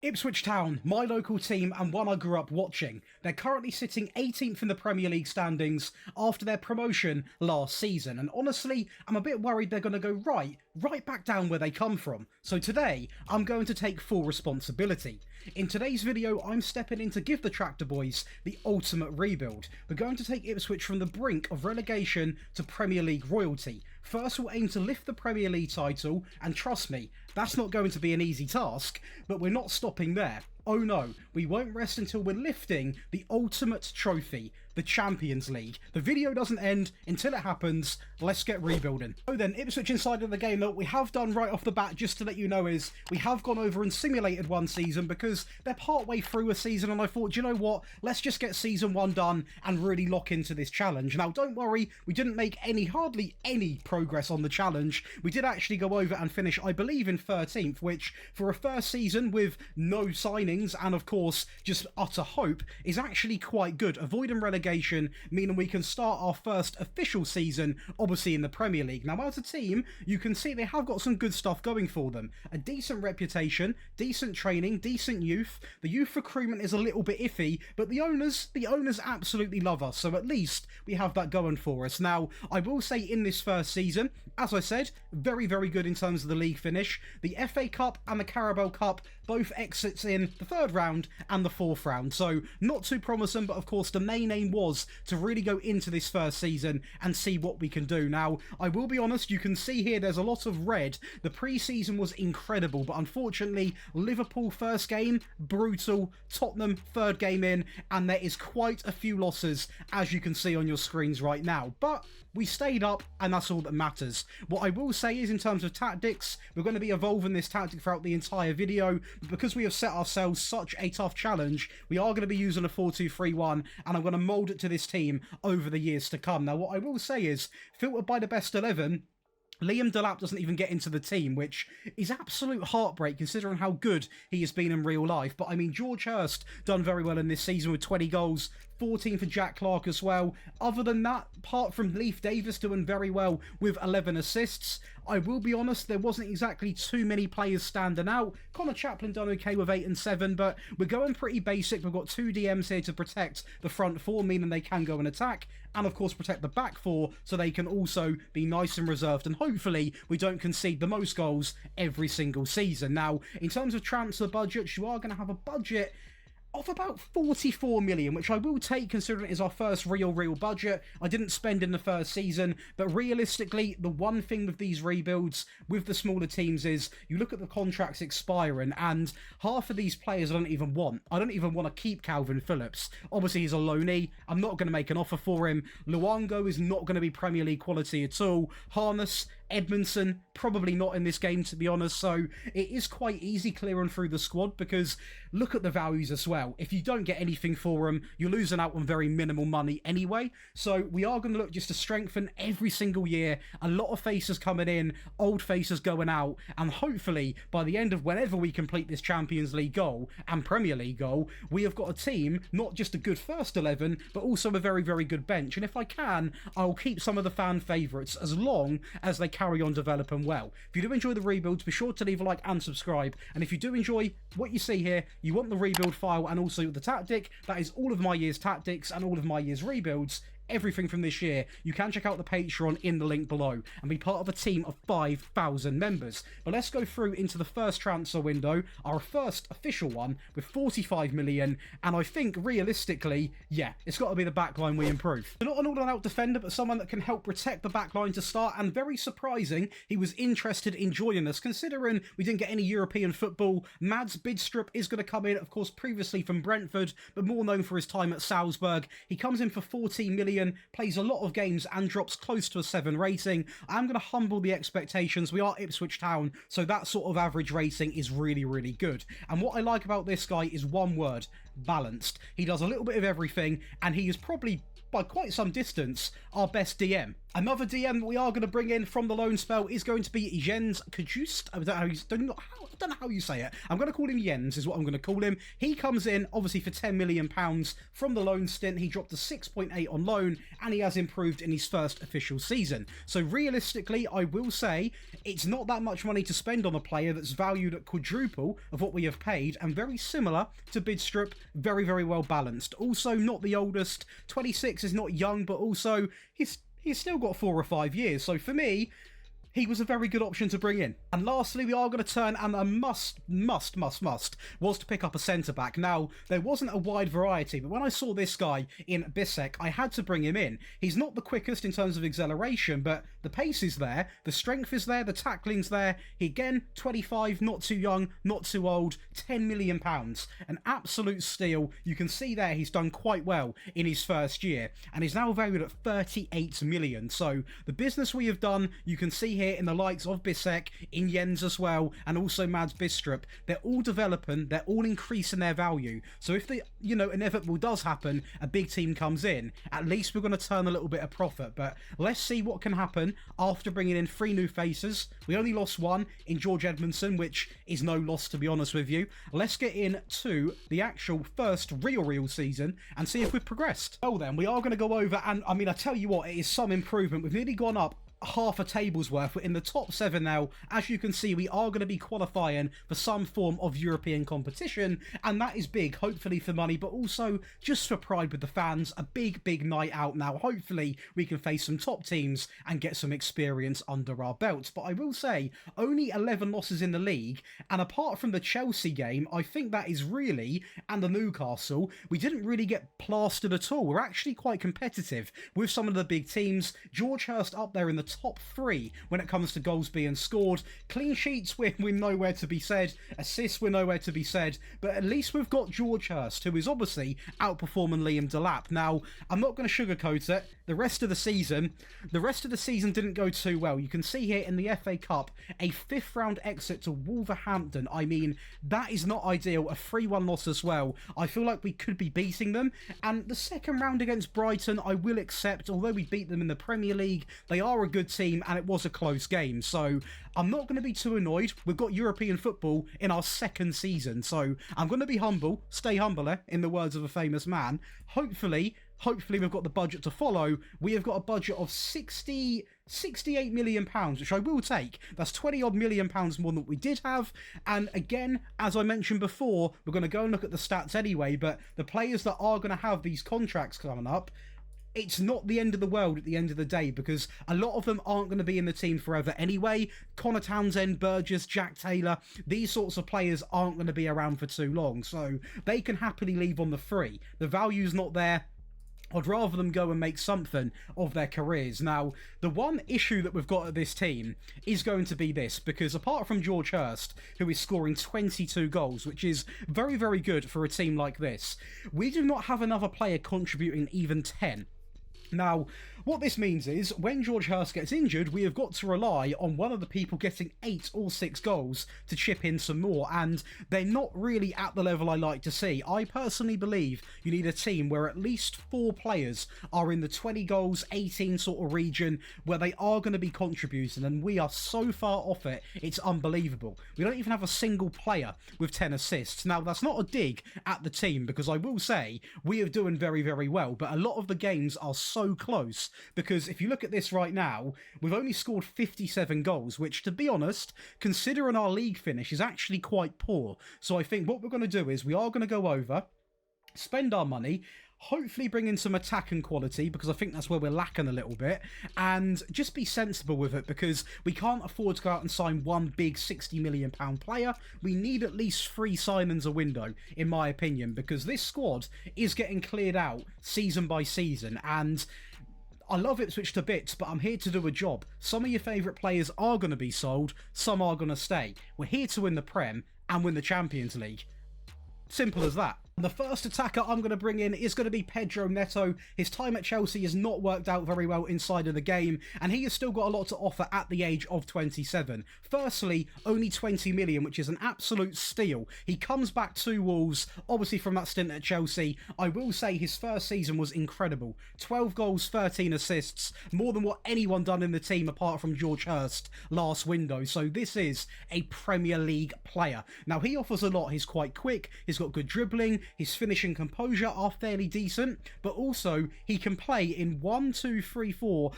Ipswich Town, my local team and one I grew up watching. They're currently sitting 18th in the Premier League standings after their promotion last season. And honestly, I'm a bit worried they're going to go right back down where they come from. So today, I'm going to take full responsibility. In today's video, I'm stepping in to give the Tractor Boys the ultimate rebuild. We're going to take Ipswich from the brink of relegation to Premier League royalty. First, we'll aim to lift the Premier League title, and trust me, that's not going to be an easy task, but we're not stopping there. Oh no, we won't rest until we're lifting the ultimate trophy, the Champions League. The video doesn't end until it happens. Let's get rebuilding. So then, Ipswich inside of the game, that we have done right off the bat, just to let you know, is we have gone over and simulated one season because they're partway through a season, and I thought, you know what, let's just get season one done and really lock into this challenge. Now, don't worry, we didn't make hardly any progress on the challenge. We did actually go over and finish, I believe, in 13th, which for a first season with no signings and of course just utter hope is actually quite good. Avoiding relegation, meaning we can start our first official season obviously in the Premier League. Now, as a team, you can see they have got some good stuff going for them. A decent reputation, decent training, decent youth. The youth recruitment is a little bit iffy, but the owners absolutely love us, so at least we have that going for us. Now, I will say in this first season, as I said, very good in terms of the league finish. The FA Cup and the Carabao Cup both exits in the third round and the fourth round, so not too promising, but of course the main aim was to really go into this first season and see what we can do. Now, I will be honest, you can see here there's a lot of red. The pre-season was incredible, but unfortunately Liverpool first game, brutal. Tottenham third game in, and there is quite a few losses, as you can see on your screens right now, but we stayed up, and that's all that matters. What I will say is, in terms of tactics, we're going to be evolving this tactic throughout the entire video, because we have set ourselves such a tough challenge. We are going to be using a 4-2-3-1, and I'm going to mould it to this team over the years to come. Now, what I will say is, filtered by the best 11, Liam Delap doesn't even get into the team, which is absolute heartbreak considering how good he has been in real life. But I mean, George Hurst done very well in this season with 20 goals, 14 for Jack Clark as well. Other than that, apart from Leif Davis doing very well with 11 assists, I will be honest, there wasn't exactly too many players standing out. Connor Chaplin done okay with 8 and 7, but we're going pretty basic. We've got 2 DMs here to protect the front 4, meaning they can go and attack, and of course protect the back 4 so they can also be nice and reserved, and hopefully we don't concede the most goals every single season. Now, in terms of transfer budgets, you are going to have a budget of about 44 million, which I will take considering it is our first real budget. I didn't spend in the first season, but realistically, the one thing with these rebuilds with the smaller teams is you look at the contracts expiring, and half of these players I don't even want. I don't even want to keep Calvin Phillips. Obviously, he's a loanee. I'm not going to make an offer for him. Luongo is not going to be Premier League quality at all. Harness, Edmondson, probably not in this game, to be honest, so it is quite easy clearing through the squad, because look at the values as well. If you don't get anything for them, you're losing out on very minimal money anyway, so we are going to look just to strengthen every single year. A lot of faces coming in, old faces going out, and hopefully by the end of whenever we complete this Champions League goal and Premier League goal, we have got a team, not just a good first 11, but also a very good bench. And if I can, I'll keep some of the fan favourites as long as they carry on developing well. If you do enjoy the rebuilds, be sure to leave a like and subscribe. And if you do enjoy what you see here, you want the rebuild file and also the tactic, that is all of my year's tactics and all of my year's rebuilds, everything from this year. You can check out the Patreon in the link below and be part of a team of 5,000 members. But let's go through into the first transfer window, our first official one with 45 million, and I think realistically, yeah, it's got to be the backline we improve. So not an all-out defender, but someone that can help protect the backline to start, and very surprising, he was interested in joining us considering we didn't get any European football. Mads Bidstrup is going to come in, of course, previously from Brentford, but more known for his time at Salzburg. He comes in for 14 million, plays a lot of games and drops close to a 7 rating. I'm going to humble the expectations. We are Ipswich Town, so that sort of average rating is really good. And what I like about this guy is one word: balanced. He does a little bit of everything, and he is probably by quite some distance, our best DM. Another DM that we are going to bring in from the loan spell is going to be Jens Kajust. I don't know how you say it. I'm going to call him Jens, is what I'm going to call him. He comes in, obviously, for £10 million from the loan stint. He dropped to 6.8 on loan, and he has improved in his first official season. So realistically, I will say it's not that much money to spend on a player that's valued at quadruple of what we have paid, and very similar to Bidstrup, very, very well balanced. Also, not the oldest. 26 is not young, but also he's still got 4 or 5 years. So for me, he was a very good option to bring in. And lastly, we are going to turn, and a must, was to pick up a centre-back. Now, there wasn't a wide variety, but when I saw this guy in Bissek, I had to bring him in. He's not the quickest in terms of acceleration, but the pace is there, the strength is there, the tackling's there. He, again, 25, not too young, not too old, £10 million. An absolute steal. You can see there he's done quite well in his first year, and he's now valued at 38 million. So, the business we have done, you can see here in the likes of Bissek, in Jens as well, and also Mads Bistrup, they're all developing, they're all increasing their value. So if the, inevitable does happen, a big team comes in, at least we're going to turn a little bit of profit. But let's see what can happen after bringing in 3 new faces. We only lost 1 in George Edmondson, which is no loss, to be honest with you. Let's get into the actual first real season and see if we've progressed. Well then, we are going to go over, and I mean, I tell you what, it is some improvement. We've nearly gone up half a table's worth. We're in the top 7 now. As you can see, we are going to be qualifying for some form of European competition, and that is big, hopefully for money, but also just for pride with the fans. A big night out now. Hopefully we can face some top teams and get some experience under our belts. But I will say, only 11 losses in the league, and apart from the Chelsea game, I think that is really, and the Newcastle, we didn't really get plastered at all. We're actually quite competitive with some of the big teams. George Hurst up there in the top 3 when it comes to goals being scored. Clean sheets, we're nowhere to be said. Assists, we're nowhere to be said. But at least we've got George Hurst, who is obviously outperforming Liam Delap. Now, I'm not going to sugarcoat it. The rest of the season didn't go too well. You can see here in the FA Cup, a 5th round exit to Wolverhampton. I mean, that is not ideal. A 3-1 loss as well. I feel like we could be beating them. And the second round against Brighton, I will accept. Although we beat them in the Premier League, they are a good team, and it was a close game. So I'm not going to be too annoyed. We've got European football in our 2nd season. So I'm going to be humble. Stay humbler, in the words of a famous man. Hopefully we've got the budget to follow. We have got a budget of 68 million pounds, which I will take. That's 20 odd million pounds more than we did have. And again, as I mentioned before, we're going to go and look at the stats anyway, but the players that are going to have these contracts coming up, it's not the end of the world at the end of the day, because a lot of them aren't going to be in the team forever anyway. Connor Townsend, Burgess, Jack Taylor, these sorts of players aren't going to be around for too long, so they can happily leave on the free. The value's not there. I'd rather them go and make something of their careers. Now, the one issue that we've got at this team is going to be this, because apart from George Hurst, who is scoring 22 goals, which is very, very good for a team like this, we do not have another player contributing even 10. Now, what this means is, when George Hurst gets injured, we have got to rely on one of the people getting 8 or 6 goals to chip in some more, and they're not really at the level I like to see. I personally believe you need a team where at least 4 players are in the 20 goals, 18 sort of region, where they are going to be contributing, and we are so far off it, it's unbelievable. We don't even have a single player with 10 assists. Now, that's not a dig at the team, because I will say, we are doing very, very well, but a lot of the games are so close, because if you look at this right now, we've only scored 57 goals, which, to be honest, considering our league finish, is actually quite poor. So I think what we're going to do is we are going to go over, spend our money, hopefully bring in some attacking quality, because I think that's where we're lacking a little bit, and just be sensible with it, because we can't afford to go out and sign one big £60 million player. We need at least 3 signings a window, in my opinion, because this squad is getting cleared out season by season, and I love Ipswich to bits, but I'm here to do a job. Some of your favourite players are going to be sold, some are going to stay. We're here to win the Prem and win the Champions League. Simple as that. The first attacker I'm going to bring in is going to be Pedro Neto. His time at Chelsea has not worked out very well inside of the game, and he has still got a lot to offer at the age of 27. Firstly, only 20 million, which is an absolute steal. He comes back to Wolves, obviously from that stint at Chelsea. I will say his first season was incredible. 12 goals, 13 assists, more than what anyone done in the team apart from George Hurst last window. So this is a Premier League player. Now, he offers a lot. He's quite quick, he's got good dribbling, his finishing composure are fairly decent, but also he can play in 4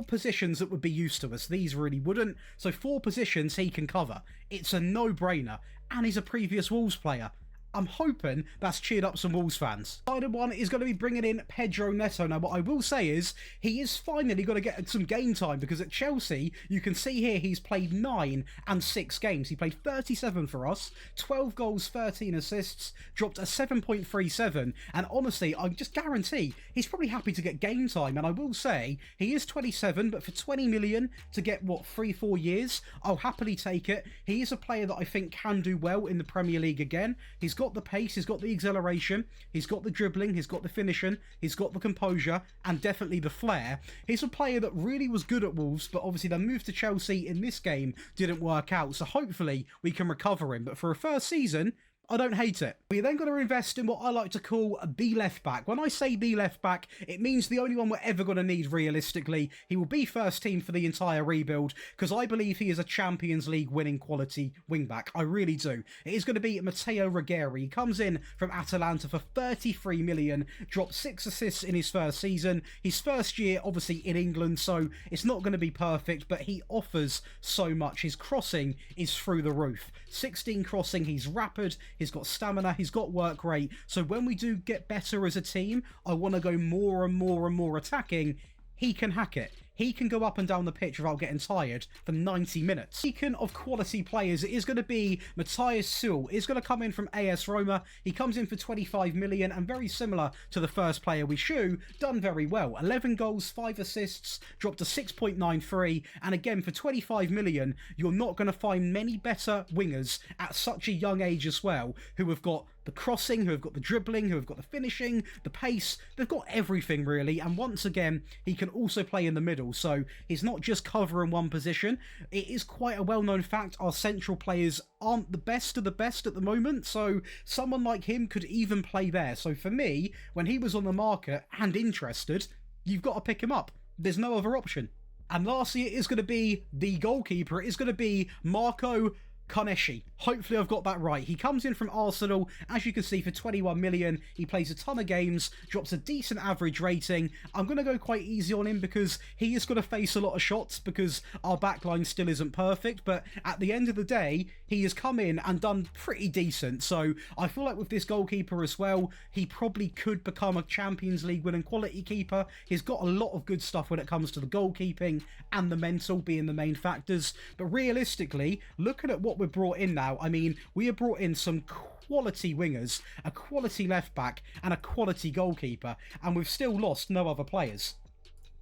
positions that would be used to us. These really wouldn't. So 4 positions he can cover. It's a no-brainer. And he's a previous Wolves player. I'm hoping that's cheered up some Wolves fans. The other one is going to be bringing in Pedro Neto. Now, what I will say is he is finally going to get some game time, because at Chelsea, you can see here he's played 9 and 6 games. He played 37 for us, 12 goals, 13 assists, dropped a 7.37. And honestly, I just guarantee he's probably happy to get game time. And I will say he is 27, but for 20 million to get, what, 3-4 years, I'll happily take it. He is a player that I think can do well in the Premier League again. He's got the pace, he's got the acceleration, he's got the dribbling, he's got the finishing, he's got the composure, and definitely the flair. He's a player that really was good at Wolves, but obviously the move to Chelsea in this game didn't work out, so hopefully we can recover him. But for a first season, I don't hate it. We're then going to invest in what I like to call the left back. When I say the left back, it means the only one we're ever going to need realistically. He will be first team for the entire rebuild, because I believe he is a Champions League winning quality wing back. I really do. It is going to be Matteo Ruggeri. He comes in from Atalanta for 33 million, dropped 6 assists in his first season. His first year, obviously, in England, so it's not going to be perfect, but he offers so much. His crossing is through the roof. 16 crossing, he's rapid, he's got stamina, he's got work rate. So when we do get better as a team, I want to go more and more and more attacking. He can hack it. He can go up and down the pitch without getting tired for 90 minutes. Speaking of quality players, it is going to be Matthias Sul. He's going to come in from AS Roma. He comes in for 25 million, and very similar to the first player we shoe, done very well. 11 goals, 5 assists, dropped to 6.93, and again, for 25 million, you're not going to find many better wingers at such a young age as well, who have got the crossing, who have got the dribbling, who have got the finishing, the pace. They've got everything, really. And once again, he can also play in the middle. So he's not just covering one position. It is quite a well-known fact our central players aren't the best of the best at the moment. So someone like him could even play there. So for me, when he was on the market and interested, you've got to pick him up. There's no other option. And lastly, it is going to be the goalkeeper. It is going to be Marco Koneshi. Hopefully I've got that right. He comes in from Arsenal, as you can see, for 21 million. He plays a ton of games, drops a decent average rating. I'm going to go quite easy on him because he is going to face a lot of shots because our backline still isn't perfect, but at the end of the day, he has come in and done pretty decent. So I feel like with this goalkeeper as well, he probably could become a Champions League winning quality keeper. He's got a lot of good stuff when it comes to the goalkeeping and the mental being the main factors. But realistically, looking at what we've brought in now, I mean, we have brought in some quality wingers, a quality left back, and a quality goalkeeper, and we've still lost no other players.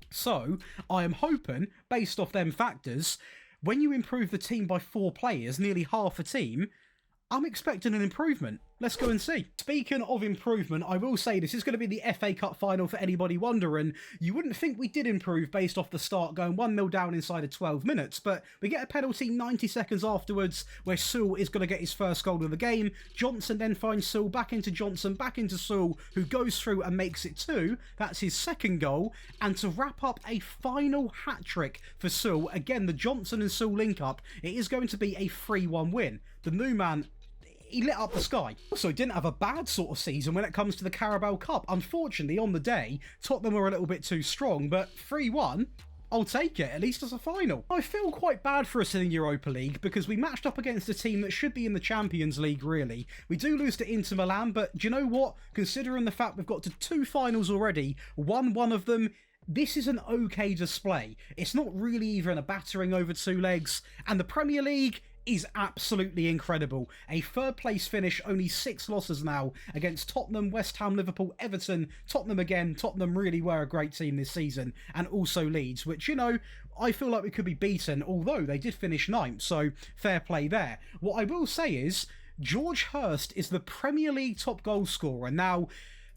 So I am hoping, based off them factors, when you improve the team by 4 players, nearly half a team, I'm expecting an improvement. Let's go and see. Speaking of improvement, I will say this is going to be the FA Cup final for anybody wondering. You wouldn't think we did improve based off the start, going 1-0 down inside of 12 minutes, but we get a penalty 90 seconds afterwards where Sewell is going to get his first goal of the game. Johnson then finds Sewell, back into Johnson, back into Sewell, who goes through and makes it 2. That's his second goal. And to wrap up a final hat-trick for Sewell, again, the Johnson and Sewell link-up, it is going to be a 3-1 win. The new man, he lit up the sky. Also, didn't have a bad sort of season when it comes to the Carabao Cup. Unfortunately, on the day, Tottenham were a little bit too strong, but 3-1, I'll take it, at least as a final. I feel quite bad for us in the Europa League because we matched up against a team that should be in the Champions League, really. We do lose to Inter Milan, but do you know what? Considering the fact we've got to 2 finals already, won one of them, this is an okay display. It's not really even a battering over 2 legs, and the Premier League is absolutely incredible. A 3rd place finish, only 6 losses now against Tottenham, West Ham, Liverpool, Everton, Tottenham again. Tottenham really were a great team this season, and also Leeds, which, you know, I feel like we could be beaten, although they did finish 9th, so fair play there. What I will say is, George Hurst is the Premier League top goal scorer. Now,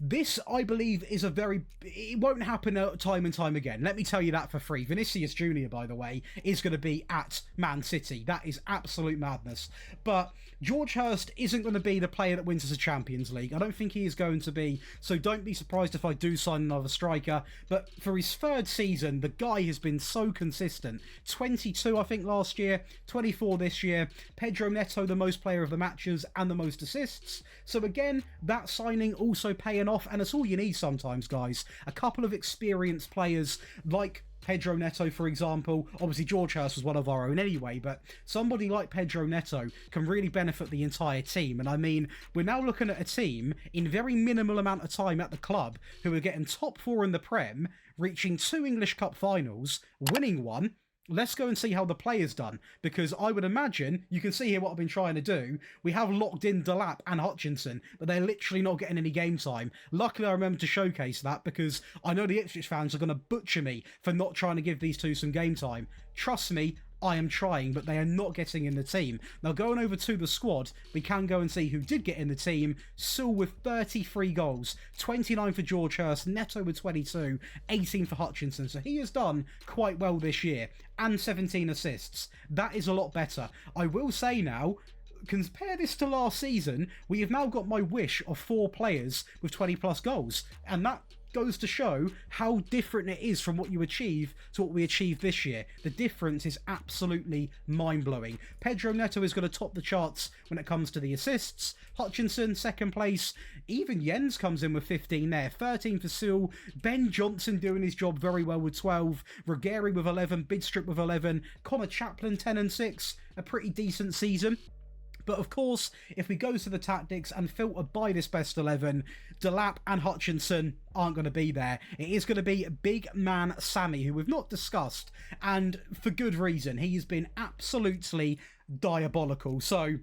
this, I believe, is it won't happen time and time again. Let me tell you that for free. Vinicius Jr., by the way, is going to be at Man City. That is absolute madness. But George Hurst isn't going to be the player that wins us a Champions League. I don't think he is going to be, so don't be surprised if I do sign another striker. But for his third season, the guy has been so consistent. 22, I think, last year, 24 this year. Pedro Neto, the most player of the matches and the most assists. So again, that signing also paying off, and it's all you need sometimes, guys. A couple of experienced players like Pedro Neto, for example. Obviously, George Hurst was one of our own anyway, but somebody like Pedro Neto can really benefit the entire team. And I mean, we're now looking at a team in very minimal amount of time at the club who are getting top 4 in the Prem, reaching 2 English Cup finals, winning one. Let's go and see how the player's done, because I would imagine, you can see here what I've been trying to do, we have locked in Delap and Hutchinson, but they're literally not getting any game time. Luckily, I remember to showcase that, because I know the Ipswich fans are going to butcher me for not trying to give these two some game time. Trust me, I am trying, but they are not getting in the team. Now, going over to the squad, we can go and see who did get in the team. Sewell with 33 goals, 29 for George Hurst, Neto with 22, 18 for Hutchinson. So he has done quite well this year, and 17 assists. That is a lot better. I will say now, compare this to last season, we have now got my wish of 4 players with 20 plus goals, and that goes to show how different it is from what you achieve to what we achieved this year. The difference is absolutely mind-blowing. Pedro Neto is going to top the charts when it comes to the assists. Hutchinson, second place. Even Jens comes in with 15 there. 13 for Sewell. Ben Johnson doing his job very well with 12. Ruggieri with 11. Bidstrup with 11. Connor Chaplin 10 and 6. A pretty decent season. But of course, if we go to the tactics and filter by this best 11, Delap and Hutchinson aren't going to be there. It is going to be big man Sammy, who we've not discussed, and for good reason. He's been absolutely diabolical. So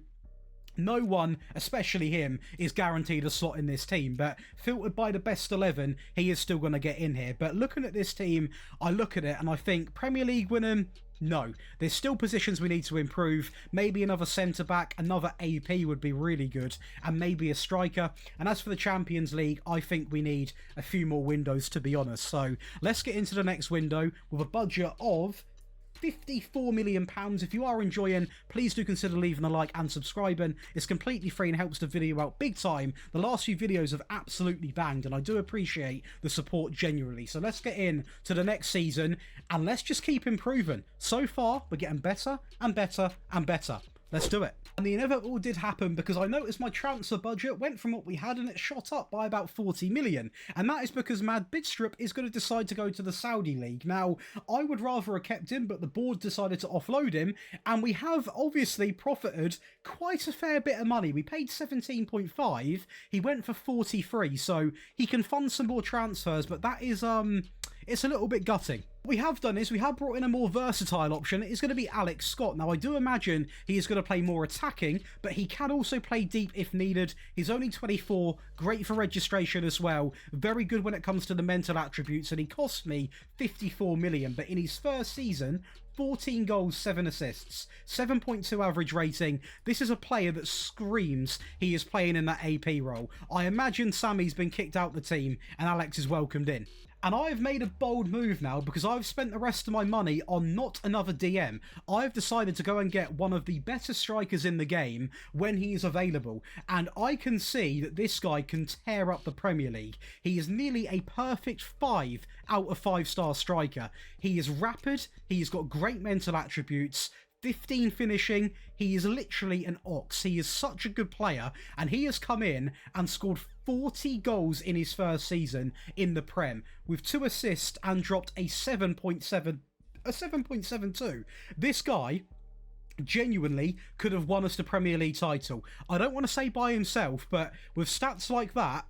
no one, especially him, is guaranteed a slot in this team, but filtered by the best 11, he is still going to get in here. But looking at this team, I look at it and I think Premier League winning, no. There's still positions we need to improve. Maybe another centre-back, another AP would be really good, and maybe a striker. And as for the Champions League, I think we need a few more windows, to be honest. So let's get into the next window with a budget of £54 million. If you are enjoying, please do consider leaving a like and subscribing. It's completely free and helps the video out big time. The last few videos have absolutely banged, and I do appreciate the support genuinely. So let's get in to the next season, and let's just keep improving. So far, we're getting better and better and better. Let's do it. And the inevitable did happen, because I noticed my transfer budget went from what we had and it shot up by about 40 million. And that is because Mad Bidstrup is going to decide to go to the Saudi League. Now, I would rather have kept him, but the board decided to offload him. And we have obviously profited quite a fair bit of money. We paid 17.5. He went for 43. So he can fund some more transfers, but that is, it's a little bit gutting. What we have done is we have brought in a more versatile option. It's going to be Alex Scott. Now, I do imagine he is going to play more attacking, but he can also play deep if needed. He's only 24, great for registration as well. Very good when it comes to the mental attributes, and he cost me 54 million. But in his first season, 14 goals, 7 assists, 7.2 average rating. This is a player that screams he is playing in that AP role. I imagine Sammy's been kicked out the team and Alex is welcomed in. And I've made a bold move now, because I've spent the rest of my money on not another DM. I've decided to go and get one of the better strikers in the game when he is available. And I can see that this guy can tear up the Premier League. He is nearly a perfect 5 out of 5-star striker. He is rapid, he's got great mental attributes, 15 finishing. He is literally an ox. He is such a good player, and he has come in and scored 40 goals in his first season in the Prem with 2 assists and dropped a 7.72. This guy genuinely could have won us the Premier League title. I don't want to say by himself, but with stats like that,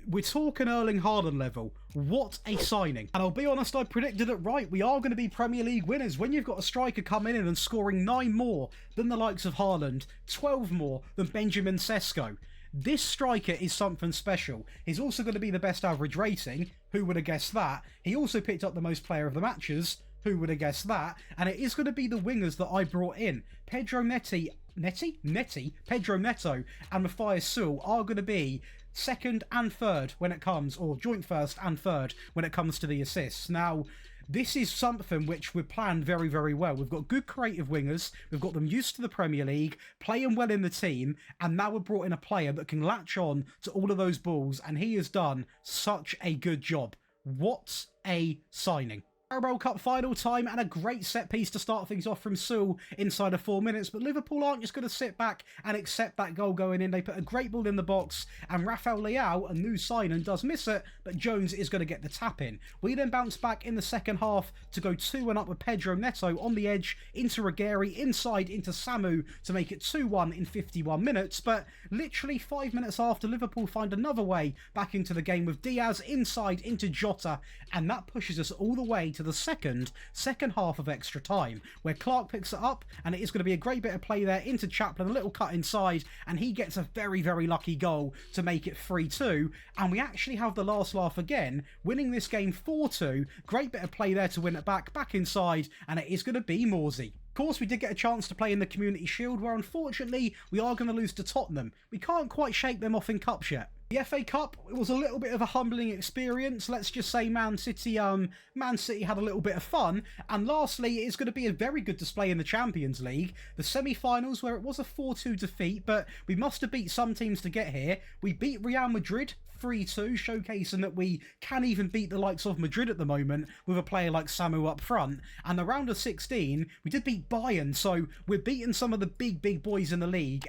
we're talking Erling Haaland level. What a signing. And I'll be honest, I predicted it right. We are going to be Premier League winners. When you've got a striker coming in and scoring 9 more than the likes of Haaland, 12 more than Benjamin Sesko, this striker is something special. He's also going to be the best average rating. Who would have guessed that? He also picked up the most player of the matches. Who would have guessed that? And it is going to be the wingers that I brought in. Pedro Neto Pedro Neto and Matthias Sul are going to be second and third when it comes, or joint first and third when it comes to the assists. Now, this is something which we've planned very, very well. We've got good creative wingers. We've got them used to the Premier League, playing well in the team, and now we've brought in a player that can latch on to all of those balls, and he has done such a good job. What a signing. World Cup final time, and a great set piece to start things off from Sul inside of 4 minutes, but Liverpool aren't just going to sit back and accept that goal going in. They put a great ball in the box, and Rafael Leao, a new signing, does miss it, but Jones is going to get the tap in. We then bounce back in the second half to go 2-1 up with Pedro Neto on the edge into Ruggeri, inside into Samu to make it 2-1 in 51 minutes, but literally 5 minutes after, Liverpool find another way back into the game with Diaz inside into Jota, and that pushes us all the way to the second half of extra time, where Clark picks it up, and it is going to be a great bit of play there into Chaplin, a little cut inside, and he gets a very, very lucky goal to make it 3-2, and we actually have the last laugh again, winning this game 4-2. Great bit of play there to win it back inside, and it is going to be Morsey. Of course, we did get a chance to play in the Community Shield, where unfortunately we are going to lose to Tottenham. We can't quite shake them off in cups yet. The FA Cup, it was a little bit of a humbling experience. Let's just say Man City had a little bit of fun. And lastly, it's going to be a very good display in the Champions League. The semi-finals, where it was a 4-2 defeat, but we must have beat some teams to get here. We beat Real Madrid 3-2, showcasing that we can even beat the likes of Madrid at the moment with a player like Samu up front. And the round of 16, we did beat Bayern, so we're beating some of the big boys in the league,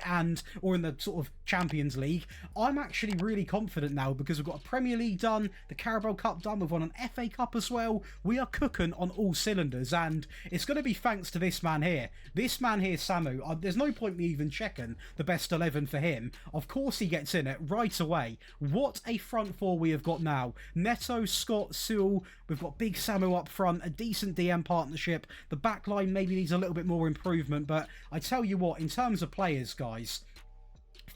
or in the sort of Champions League. I'm actually really confident now, because we've got a Premier League done, the Carabao Cup done, we've won an FA Cup as well. We are cooking on all cylinders, and it's going to be thanks to this man here. This man here, Samu. There's no point me even checking the best 11 for him. Of course he gets in it right away. What a front four we have got now. Neto, Scott, Sewell. We've got big Samu up front, a decent DM partnership. The back line maybe needs a little bit more improvement, but I tell you what, in terms of players, guys,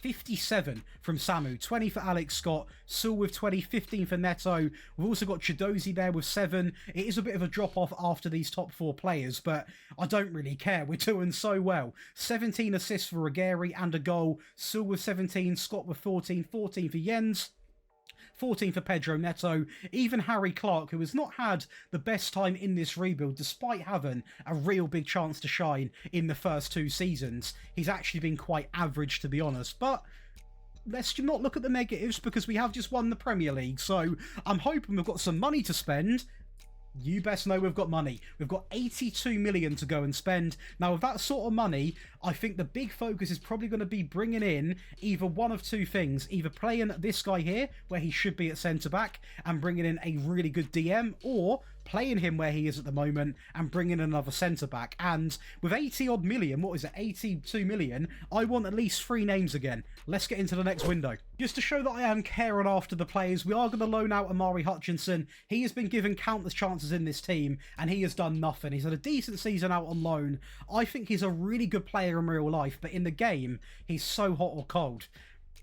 57 from Samu, 20 for Alex Scott, Sewell with 20, 15 for Neto. We've also got Chidozie there with 7. It is a bit of a drop-off after these top 4 players, but I don't really care. We're doing so well. 17 assists for Ruggeri and a goal. Sewell with 17, Scott with 14, 14 for Jens. 14 for Pedro Neto. Even Harry Clark, who has not had the best time in this rebuild, despite having a real big chance to shine in the first 2 seasons. He's actually been quite average, to be honest. But let's not look at the negatives, because we have just won the Premier League. So I'm hoping we've got some money to spend. You best know we've got money. We've got 82 million to go and spend. Now, with that sort of money, I think the big focus is probably going to be bringing in either one of 2 things. Either playing this guy here, where he should be at centre-back, and bringing in a really good DM, or playing him where he is at the moment and bringing in another centre-back. And with 80-odd million, what is it, 82 million, I want at least 3 names again. Let's get into the next window. Just to show that I am caring after the players, we are going to loan out Amari Hutchinson. He has been given countless chances in this team, and he has done nothing. He's had a decent season out on loan. I think he's a really good player in real life, but in the game, he's so hot or cold.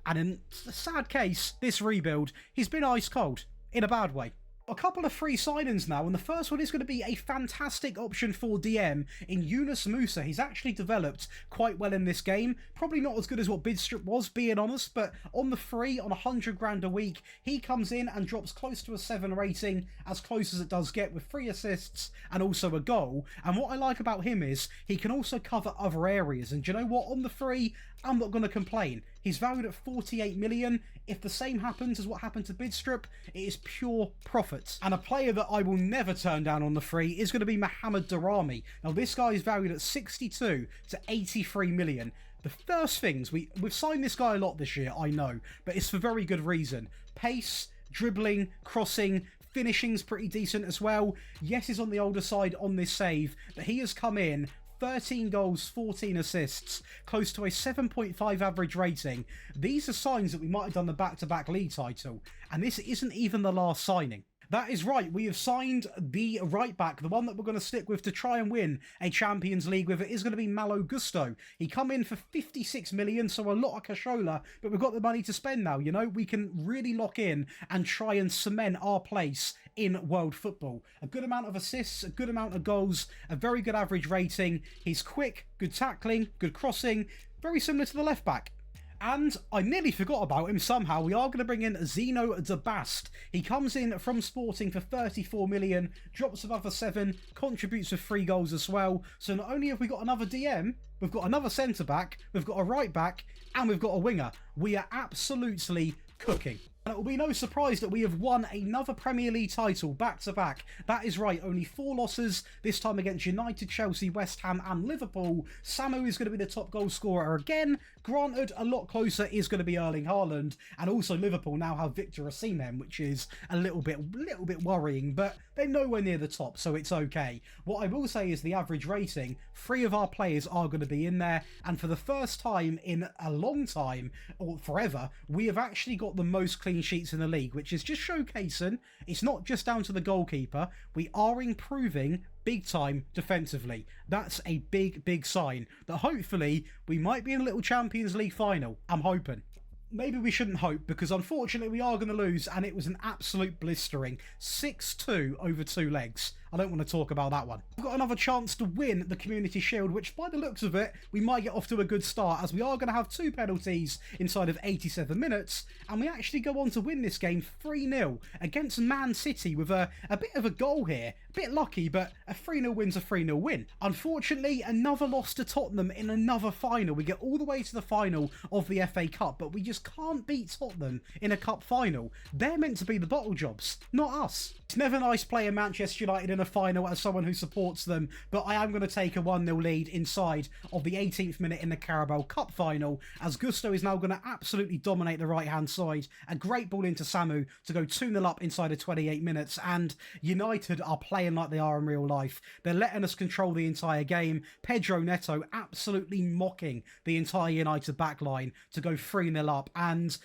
And in a sad case, this rebuild, he's been ice cold, in a bad way. A couple of free signings now, and the first one is going to be a fantastic option for DM in Yunus Musa. He's actually developed quite well in this game. Probably not as good as what Bidstrip was, being honest, but on the free, on 100 grand a week, he comes in and drops close to a 7 rating, as close as it does get, with 3 assists and also a goal. And what I like about him is he can also cover other areas, and do you know what? On the free, I'm not going to complain. He's valued at 48 million. If the same happens as what happened to Bidstrip, it is pure profit. And a player that I will never turn down on the free is going to be Mohamed Darami. Now, this guy is valued at 62 to 83 million. The first things, we've signed this guy a lot this year, I know, but it's for very good reason. Pace, dribbling, crossing, finishing's pretty decent as well. Yes, he's on the older side on this save, but he has come in 13 goals, 14 assists, close to a 7.5 average rating. These are signs that we might have done the back-to-back league title, and this isn't even the last signing. That is right, we have signed the right-back, the one that we're going to stick with to try and win a Champions League with. It is going to be Malo Gusto. He come in for 56 million, so a lot of cashola, but we've got the money to spend now, you know? We can really lock in and try and cement our place in world football. A good amount of assists, a good amount of goals, a very good average rating. He's quick, good tackling, good crossing, Very similar to the left back. And I nearly forgot about him somehow. We are going to bring in Zeno de Bast. He comes in from Sporting for 34 million, drops above the 7, contributes with 3 goals as well. So not only have we got another DM, we've got another centre-back, we've got a right-back, and we've got a winger. We are absolutely cooking. And it will be no surprise that we have won another Premier League title back-to-back. That is right, only 4 losses, this time against United, Chelsea, West Ham and Liverpool. Samu is going to be the top goal scorer again. Granted, a lot closer is going to be Erling Haaland. And also Liverpool now have Victor Osimhen, which is a little bit worrying, but they're nowhere near the top, so it's okay. What I will say is the average rating, 3 of our players are going to be in there. And for the first time in a long time, or forever, we have actually got the most clean sheets in the league, which is just showcasing it's not just down to the goalkeeper. We are improving big time defensively. That's a big sign that hopefully we might be in a little Champions League final. I'm hoping. Maybe we shouldn't hope, because unfortunately we are going to lose, and it was an absolute blistering 6-2 over 2 legs. I don't want to talk about that one. We've got another chance to win the Community Shield, which by the looks of it, we might get off to a good start, as we are going to have 2 penalties inside of 87 minutes, and we actually go on to win this game 3-0 against Man City with a bit of a goal here. A bit lucky, but a 3-0 win's a 3-0 win. Unfortunately, another loss to Tottenham in another final. We get all the way to the final of the FA Cup, but we just can't beat Tottenham in a cup final. They're meant to be the bottle jobs, not us. It's never nice playing Manchester United in a final as someone who supports them, but I am going to take a 1-0 lead inside of the 18th minute in the Carabao Cup final, as Gusto is now going to absolutely dominate the right-hand side. A great ball into Samu to go 2-0 up inside of 28 minutes, and United are playing like they are in real life. They're letting us control the entire game. Pedro Neto absolutely mocking the entire United backline to go 3-0 up, and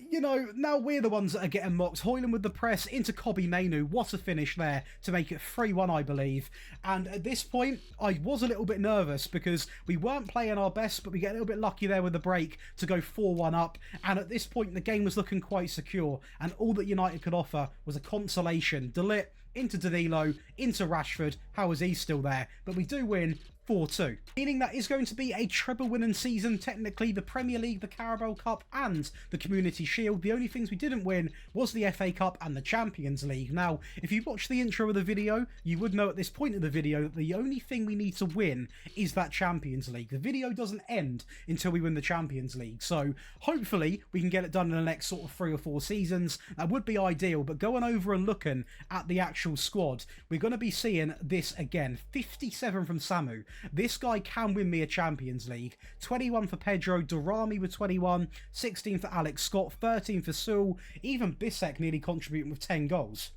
you know, now we're the ones that are getting mocked. Hoyland with the press into Kobbie Mainoo. What a finish there to make it 3-1, I believe. And at this point, I was a little bit nervous because we weren't playing our best, but we get a little bit lucky there with the break to go 4-1 up. And at this point, the game was looking quite secure. And all that United could offer was a consolation. De Ligt into Danilo, into Rashford. How is he still there? But we do win 4-2. Meaning that is going to be a treble winning season, technically the Premier League, the Carabao Cup and the Community Shield. The only things we didn't win was the FA Cup and the Champions League. Now, if you watch the intro of the video, you would know at this point of the video that the only thing we need to win is that Champions League. The video doesn't end until we win the Champions League. So hopefully we can get it done in the next sort of 3 or 4 seasons. That would be ideal, but going over and looking at the actual squad, we're going to be seeing this again. 57 from Samu. This guy can win me a Champions League. 21 for Pedro, Durrami with 21, 16 for Alex Scott, 13 for Sewell, even Bissek nearly contributing with 10 goals.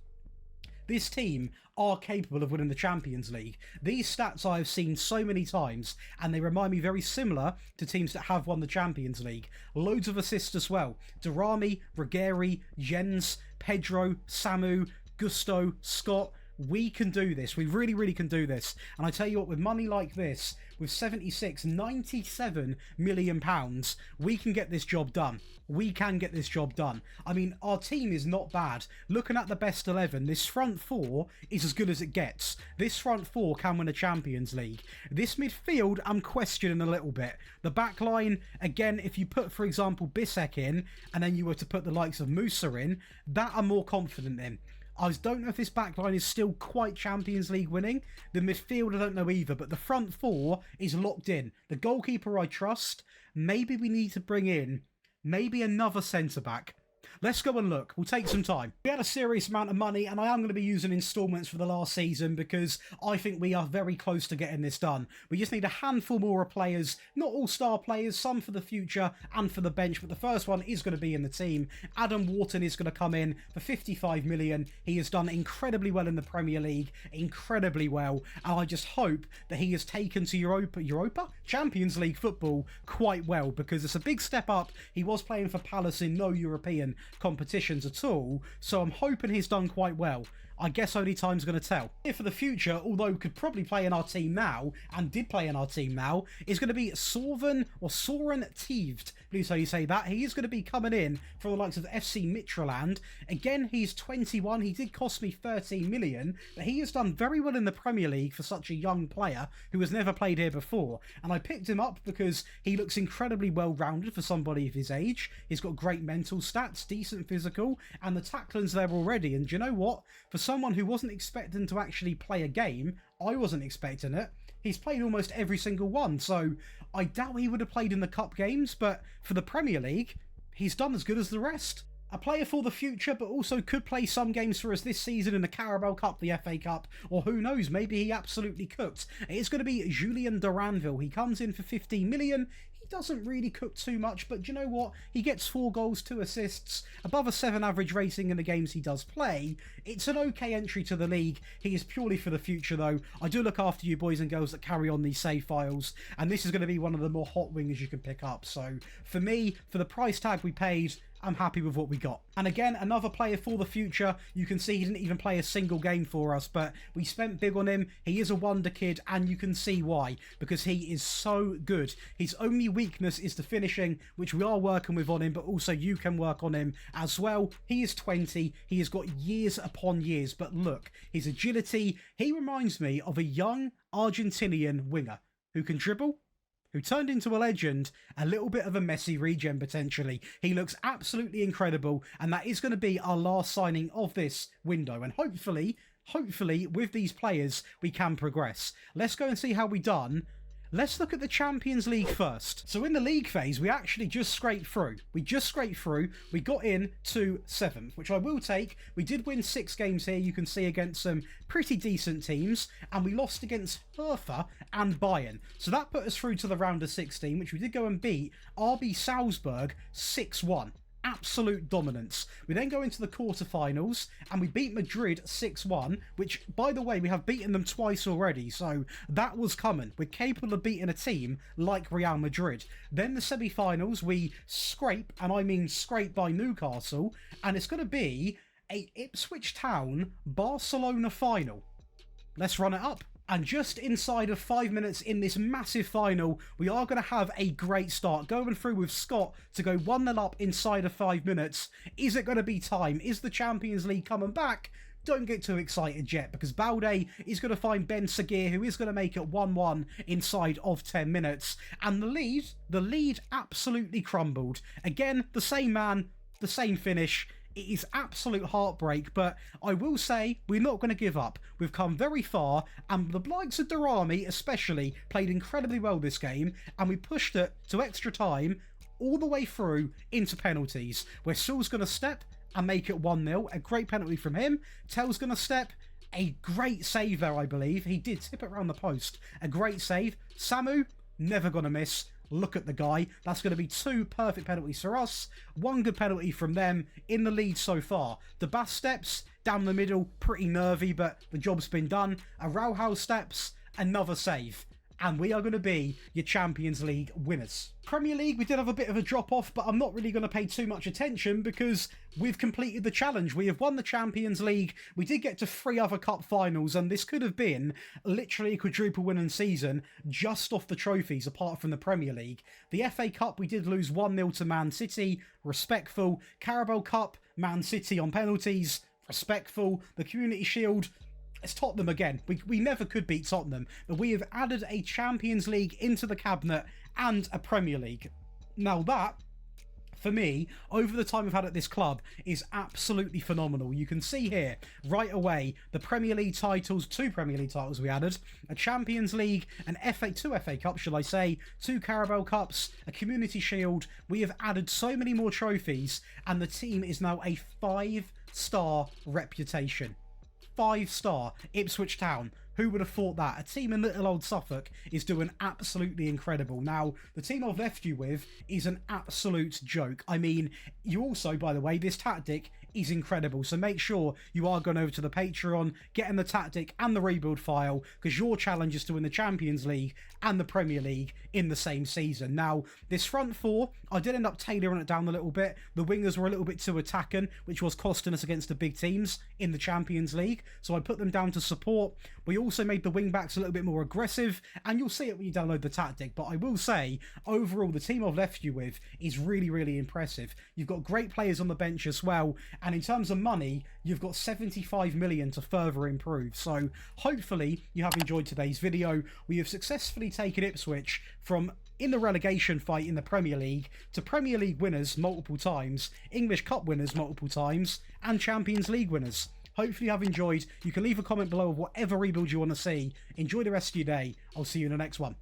This team are capable of winning the Champions League. These stats I have seen so many times, and they remind me very similar to teams that have won the Champions League. Loads of assists as well. Durrami, Ruggieri, Jens, Pedro, Samu, Gusto, Scott. We can do this. We really can do this. And I tell you what, with money like this, with 97 million pounds, we can get this job done. We can get this job done. I mean, our team is not bad. Looking at the best 11, this front 4 is as good as it gets. This front 4 can win a Champions League. This midfield, I'm questioning a little bit. The back line, again, if you put, for example, Bissek in, and then you were to put the likes of Musa in, that I'm more confident in. I don't know if this backline is still quite Champions League winning. The midfield, I don't know either, but the front 4 is locked in. The goalkeeper I trust. Maybe we need to bring in maybe another centre-back. Let's go and look. We'll take some time. We had a serious amount of money, and I am going to be using instalments for the last season because I think we are very close to getting this done. We just need a handful more of players, not all star players, some for the future and for the bench, but the first one is going to be in the team. Adam Wharton is going to come in for 55 million. He has done incredibly well in the Premier League, incredibly well, and I just hope that he has taken to Europa? Champions League football quite well, because it's a big step up. He was playing for Palace in no European competitions at all, so I'm hoping he's done quite well. I guess only time's going to tell. Here for the future, although could probably play in our team now, and did play in our team now, is going to be Soren Tieved. Please how you say that. He is going to be coming in from the likes of FC Midtjylland. Again, he's 21. He did cost me 13 million, but he has done very well in the Premier League for such a young player who has never played here before. And I picked him up because he looks incredibly well-rounded for somebody of his age. He's got great mental stats, decent physical, and the tackling's there already. And do you know what? For someone who wasn't expecting to actually play a game, I wasn't expecting it. He's played almost every single one, so I doubt he would have played in the cup games, but for the Premier League, he's done as good as the rest. A player for the future, but also could play some games for us this season in the Carabao Cup, the FA Cup, or who knows, maybe he absolutely cooked. It's going to be Julien Duranville. He comes in for 15 million. He doesn't really cook too much, but do you know what? He gets 4 goals, 2 assists, above a 7 average rating in the games he does play. It's an okay entry to the league. He is purely for the future, though. I do look after you boys and girls that carry on these save files, and this is going to be one of the more hot wingers you can pick up. So for me, for the price tag we paid, I'm happy with what we got. And again, another player for the future. You can see he didn't even play a single game for us, but we spent big on him. He is a wonder kid, and you can see why, because he is so good. His only weakness is the finishing, which we are working with on him, but also you can work on him as well. He is 20. He has got years upon years, but look, his agility, he reminds me of a young Argentinian winger who can dribble, who turned into a legend, a little bit of a messy regen potentially. He looks absolutely incredible, and that is going to be our last signing of this window. And hopefully, with these players, we can progress. Let's go and see how we done. Let's look at the Champions League first. So in the league phase, we actually just scraped through. We got in to 7th, which I will take. We did win 6 games here, you can see, against some pretty decent teams, and we lost against Hertha and Bayern. So that put us through to the round of 16, which we did go and beat RB Salzburg 6-1. Absolute dominance. We then go into the quarterfinals and we beat Madrid 6-1, which, by the way, we have beaten them twice already, so that was coming. We're capable of beating a team like Real Madrid. Then the semi-finals, we scrape, and I mean scrape by Newcastle, and it's going to be a Ipswich Town Barcelona final. Let's run it up. And just inside of 5 minutes in this massive final, we are going to have a great start. Going through with Scott to go 1-0 up inside of 5 minutes. Is it going to be time? Is the Champions League coming back? Don't get too excited yet, because Balde is going to find Ben Sagir, who is going to make it 1-1 inside of 10 minutes. And the lead absolutely crumbled. Again, the same man, the same finish. It is absolute heartbreak, but I will say we're not going to give up. We've come very far, and the likes of Darami especially played incredibly well this game, and we pushed it to extra time all the way through into penalties, where Saul's going to step and make it 1-0. A great penalty from him. Tell's going to step. A great save there, I believe. He did tip it around the post. A great save. Samu, never going to miss. Look at the guy. That's going to be 2 perfect penalties for us. 1 good penalty from them in the lead so far. The Bass steps down the middle, pretty nervy, but the job's been done. Araujo steps, another save. And we are going to be your Champions League winners. Premier League, we did have a bit of a drop-off, but I'm not really going to pay too much attention because we've completed the challenge. We have won the Champions League. We did get to 3 other cup finals, and this could have been literally a quadruple winning season just off the trophies, apart from the Premier League. The FA Cup, we did lose 1-0 to Man City. Respectful. Carabao Cup, Man City on penalties. Respectful. The Community Shield, it's Tottenham again. We never could beat Tottenham, but we have added a Champions League into the cabinet and a Premier League. Now that, for me, over the time we've had at this club, is absolutely phenomenal. You can see here, right away, the Premier League titles, 2 Premier League titles we added, a Champions League, two FA Cups, shall I say, 2 Carabao Cups, a Community Shield. We have added so many more trophies, and the team is now a 5-star reputation. 5-star Ipswich Town. Who would have thought that? A team in little old Suffolk is doing absolutely incredible. Now, the team I've left you with is an absolute joke. I mean, You also, by the way, this tactic is incredible, so make sure you are going over to the Patreon, getting the tactic and the rebuild file, because your challenge is to win the Champions League and the Premier League in the same season. Now, this front four, I did end up tailoring it down a little bit. The wingers were a little bit too attacking, which was costing us against the big teams in the Champions League, so I put them down to support. We also made the wing backs a little bit more aggressive, and you'll see it when you download the tactic, but I will say, overall, the team I've left you with is really, really impressive. You've got great players on the bench as well, and in terms of money, you've got 75 million to further improve. So hopefully you have enjoyed today's video. We have successfully taken Ipswich from in the relegation fight in the Premier League to Premier League winners multiple times, English Cup winners multiple times, and Champions League winners. Hopefully you have enjoyed. You can leave a comment below of whatever rebuild you want to see. Enjoy the rest of your day. I'll see you in the next one.